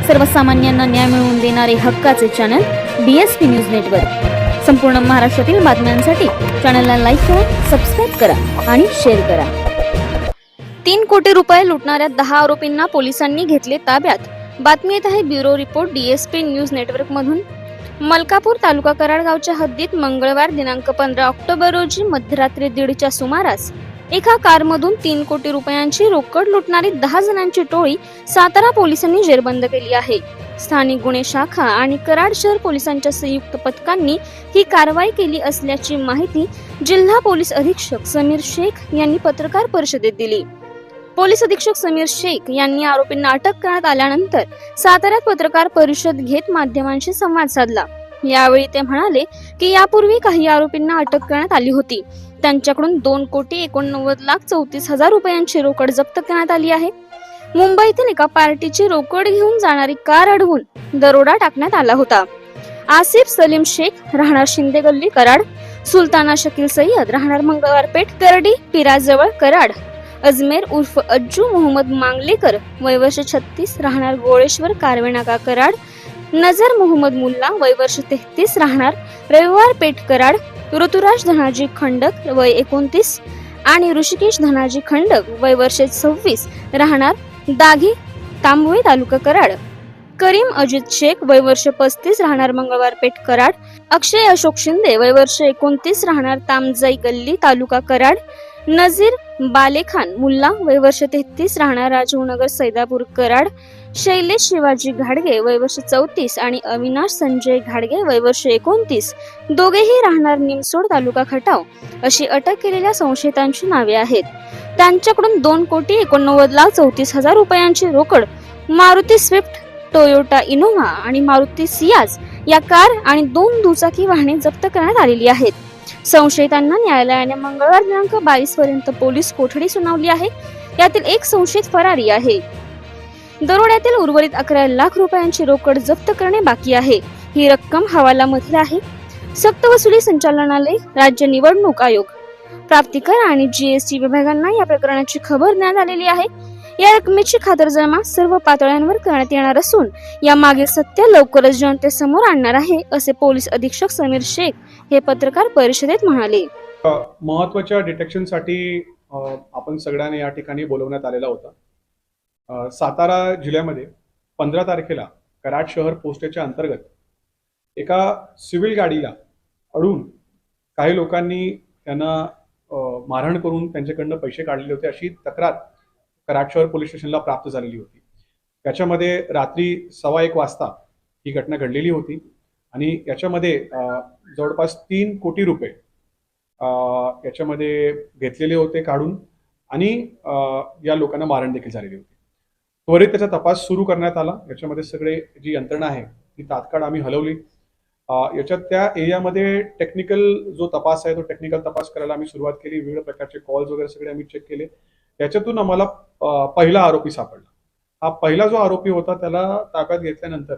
सर्वसामान्यांना न्याय मिळवून देणारे हक्काचे चॅनल DSP न्यूज नेटवर्क। संपूर्ण महाराष्ट्रातील बातम्यांसाठी चॅनलला लाईक करा, सबस्क्राइब करा आणि शेअर करा। 3 कोटी रुपये लुटणाऱ्या 10 आरोपींना पोलिसांनी घेतले ताब्यात। बातमी येत आहे bureau report DSP news network मधून। मलकापूर तालुका कराड गावच्या हद्दीत मंगळवार दिनांक 15 ऑक्टोबर रोजी मध्यरात्री 1:30च्या सुमारास एका कारमधून 3 कोटी रुपयांची रोकड लुटणारी 10 जणांची टोळी सातारा पोलिसांनी जेरबंद केली आहे। स्थानिक गुन्हे शाखा आणि कराड शहर पोलिसांच्या संयुक्त पथकांनी ही कारवाई केली असल्याची माहिती जिल्हा पोलीस अधीक्षक समीर शेख यांनी पत्रकार परिषदेत दिली। पोलीस अधीक्षक समीर शेख यांनी आरोपींना अटक करण्यात आल्यानंतर साताऱ्यात पत्रकार परिषद घेत माध्यमांशी संवाद साधला। यावेळी ते म्हणाले की यापूर्वी काही आरोपींना अटक करण्यात आली होती। त्यांच्याकडून 2,89,34,000 रुपयांची रोकड जप्त करण्यात आली आहे। मुंबईतील एका पार्टीची रोकड घेऊन जाणारी कार अडवून दरोडा टाकण्यात आला होता। आसिफ सलीम शेख राहणार शिंदे गल्ली कराड, सुलताना शकील सय्यद राहणार मंगळवार पेठ करडी पिराजवळ कराड, अजमेर उर्फ अज्जू मोहम्मद मांगलेकर वय वर्ष 36 राहणार गोळेश्वर कारवेनाका कराड, नजर मोहम्मद मुल्ला वय वर्ष 33 राहणार रविवार पेठ कराड, ऋतुराज धनाजी खंडक वय 29 आणि ऋषिकेश धनाजी खंडक वय वर्ष 26 राहणार दाघी तांबवे तालुका कराड, करीम अजित शेख वय वर्ष 35 राहणार मंगळवार पेठ कराड, अक्षय अशोक शिंदे वय वर्ष 29 राहणार तामजाई गल्ली तालुका कराड, नजीर बालेखान मुल्ला वय वर्ष 33 राहणार राजीवनगर सैदापूर कराड, शैलेश शिवाजी घाडगे वय वर्ष 34 आणि अविनाश संजय घाडगे वय वर्ष 29 दोघेही राहणार निमसोड तालुका खटाव अशी अटक केलेल्या संशयितांची नावे आहेत। त्यांच्याकडून 2,89,34,000 रुपयांची रोकड, मारुती स्विफ्ट, टोयोटा इनोव्हा आणि मारुती सियाज या कार आणि 2 दुचाकी वाहने जप्त करण्यात आलेली आहेत। संशयितांना न्यायालयाने मंगळवार दिनांक 22 पर्यंत पोलीस कोठडी सुनावली आहे। यातील एक संशयित फरारी आहे। दरोड्यातील उर्वरित 11 लाख रुपयांची रोकड जप्त करणे बाकी आहे। ही रक्कम हवालामधील आहे। सक्तवसुली संचालनालय, राज्य निवडणूक आयोग, प्राप्तिकर आणि GST विभागांना या प्रकरणाची खबर देण्यात आलेली आहे। या रकमेची खातरजमा सर्व पातळ्यांवर करण्यात येणार असून या मागील सत्य लवकरच जनतेसमोर आणणार आहे, असे पोलीस अधीक्षक समीर शेख हे पत्रकार परिषदेत म्हणाले। महत्त्वाच्या डिटेक्शनसाठी आपण सगळ्यांनी या ठिकाणी बोलवण्यात आलेला होता। सातारा जिल्ह्यामध्ये 15 तारखेला कराड शहर पोस्टेच्या अंतर्गत एका सिव्हिल गाडीला अडवून काही लोकांनी त्यांना मारहाण करून त्यांच्याकडनं पैसे काढलेले होते अशी तक्रार कराड शहर पोलीस स्टेशनला प्राप्त झालेली होती। त्याच्यामध्ये रात्री 1:15 वाजता ही घटना घडलेली होती आणि याच्यामध्ये जवळपास 3 कोटी रुपये याच्यामध्ये घेतलेले होते काढून आणि या लोकांना मारहाण देखील झालेली होती। त्वरित त्याचा तपास सुरू करण्यात आला। याच्यामध्ये सगळे जी यंत्रणा आहे ती तात्काळ आम्ही हलवली। याच्यात त्या एरियामध्ये टेक्निकल जो तपास आहे तो टेक्निकल तपास करायला आम्ही सुरुवात केली। विविध प्रकारचे कॉल्स वगैरे सगळे आम्ही चेक केले। याच्यातून आम्हाला पहिला आरोपी सापडला। हा पहिला जो आरोपी होता त्याला ताब्यात घेतल्यानंतर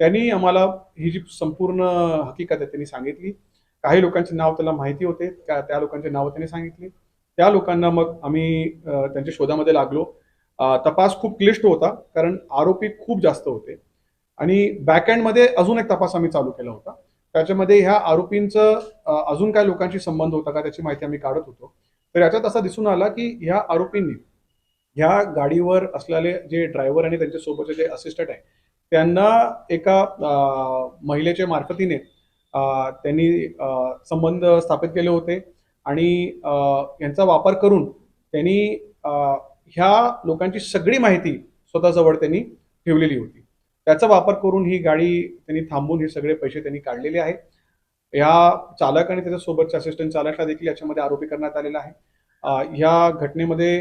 त्यांनी आम्हाला ही जी संपूर्ण हकीकत आहे त्यांनी सांगितली। काही लोकांचे नाव त्याला माहिती होते, त्या लोकांचे नाव त्यांनी सांगितली। त्या लोकांना मग आम्ही त्यांच्या शोधामध्ये लागलो। तपास खूप क्लिष्ट होता कारण आरोपी खूप जास्त होते आणि बॅकएंडमध्ये अजून एक तपास आम्ही चालू केला होता। त्याच्यामध्ये ह्या आरोपींचं अजून काय लोकांशी संबंध होता का त्याची माहिती आम्ही काढत होतो। तर याच्यात असं दिसून आला की ह्या आरोपींनी ह्या गाडीवर असलेले जे ड्रायव्हर आणि त्यांच्या सोबतचे जे असिस्टंट आहे त्यांना एका महिलेच्या मार्फतीने त्यांनी संबंध स्थापित केले होते आणि यांचा वापर करून त्यांनी ह्या लोकांची सगळी माहिती स्वतःजवळ त्यांनी ठेवलेली होती। त्याचा वापर करून ही गाडी त्यांनी थांबवून हे सगळे पैसे त्यांनी काढलेले आहेत। या चालक आणि त्याच्या सोबतच्या असिस्टंट चालकाला देखील याच्यामध्ये आरोपी करण्यात आलेला आहे। ह्या घटनेमध्ये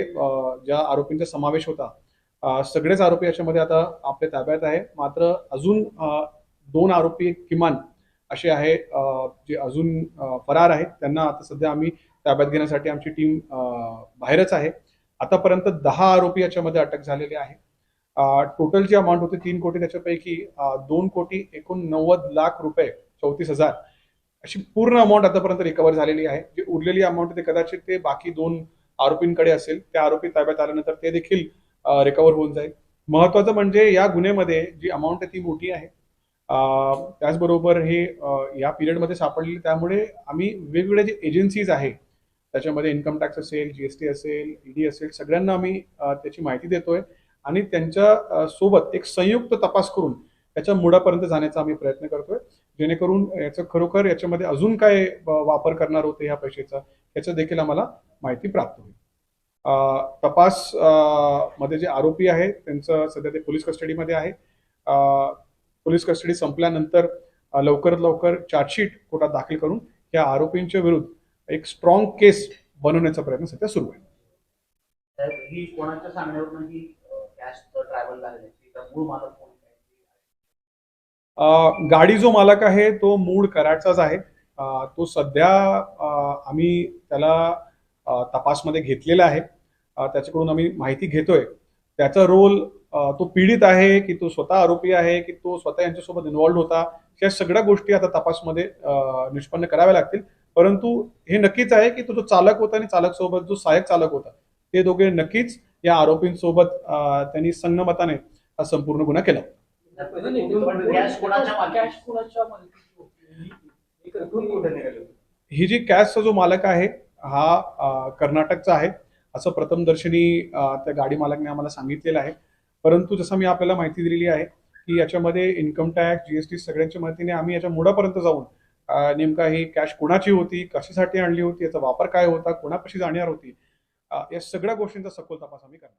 ज्या आरोपींचा समावेश होता सगळेच आरोपी याच्यामध्ये आता आपल्या ताब्यात आहे। मात्र अजून 2 आरोपी किमान असे आहे जे अजून फरार आहेत। त्यांना आता सध्या आम्ही ताब्यात घेण्यासाठी आमची टीम बाहेरच आहे। आतापर्यंत 10 आरोपी याच्यामध्ये अटक झालेले आहे। टोटल जी अमाऊंट होती 3 कोटी त्याच्यापैकी 2,89,00,000 रुपये 34,000 अशी पूर्ण अमाऊंट आतापर्यंत रिकव्हर झालेली आहे। जी उरलेली अमाऊंट ते कदाचित ते बाकी 2 आरोपींकडे असेल। त्या आरोपी ताब्यात आल्यानंतर ते देखील रिकव्हर होऊन जाईल। महत्वाचं म्हणजे या गुन्ह्यामध्ये जी अमाऊंट आहे ती मोठी आहे. त्याचबरोबर हे या पिरियडमध्ये सापडलेले, त्यामुळे आम्ही वेगवेगळे जे एजन्सीज आहे, त्याच्यामध्ये इन्कम टॅक्स असेल, जीएसटी असेल, ईडी असेल, सगळ्यांना आम्ही त्याची माहिती देतोय आणि त्यांच्या सोबत एक संयुक्त तपास करून त्याच्या मुळापर्यंत जाण्याचा आम्ही प्रयत्न करतोय, जेणेकरून याचं खरोखर याच्यामध्ये अजून काय वापर करणार होते ह्या पैशाचा, याचं देखील आम्हाला माहिती प्राप्त होईल. तपास मध्ये जे आरोपी आहे त्यांचं सध्या ते पोलीस कस्टडीमध्ये आहे. पोलीस कस्टडी संपल्यानंतर लवकरात लवकर चार्जशीट कोर्टात दाखल करून या आरोपींच्या विरुद्ध एक स्ट्रॉंग केस बनवण्याचा प्रयत्न सध्या सुरू आहे. तर ही कोणाच्या सांगण्यावरून ही कॅश ट्रॅव्हल झालेली मूळ मालक कोण आहे? गाडी जो मालक आहे तो मूळ कराडचाच आहे. तो सध्या आम्ही त्याला तपासमध्ये घेतलेला आहे. त्याच्याकडून आम्ही माहिती घेतोय. त्याचा रोल, तो पीडित आहे की तो स्वतः आरोपी आहे की तो स्वतः यांच्यासोबत इन्व्हॉल्ड होता, या सगळ्या गोष्टी आता तपासमध्ये निष्पन्न कराव्या लागतील. परंतु हे नक्कीच आहे की तो जो चालक होता आणि चालक सोबत जो सहाय्यक चालक होता, ते दोघे नक्कीच या आरोपींसोबत त्यांनी संगनमताने हा संपूर्ण गुन्हा केला. कॅश कोणाच्या मालकीची होती? ही जी कॅशचा जो मालक आहे हा कर्नाटकचा आहे असं प्रथमदर्शनी त्या गाडी मालकने आम्हाला सांगितलेलं आहे. परंतु जसं मी आपल्याला माहिती दिलेली आहे की याच्यामध्ये इन्कम टॅक्स, जीएसटी सगळ्यांच्या मदतीने आम्ही याच्या मुळापर्यंत जाऊन नेमका ही कॅश कोणाची होती, कशासाठी आणली होती, याचा वापर काय होता, कोणापाशी जाणार होती, या सगळ्या गोष्टींचा सखोल तपास आम्ही करणार.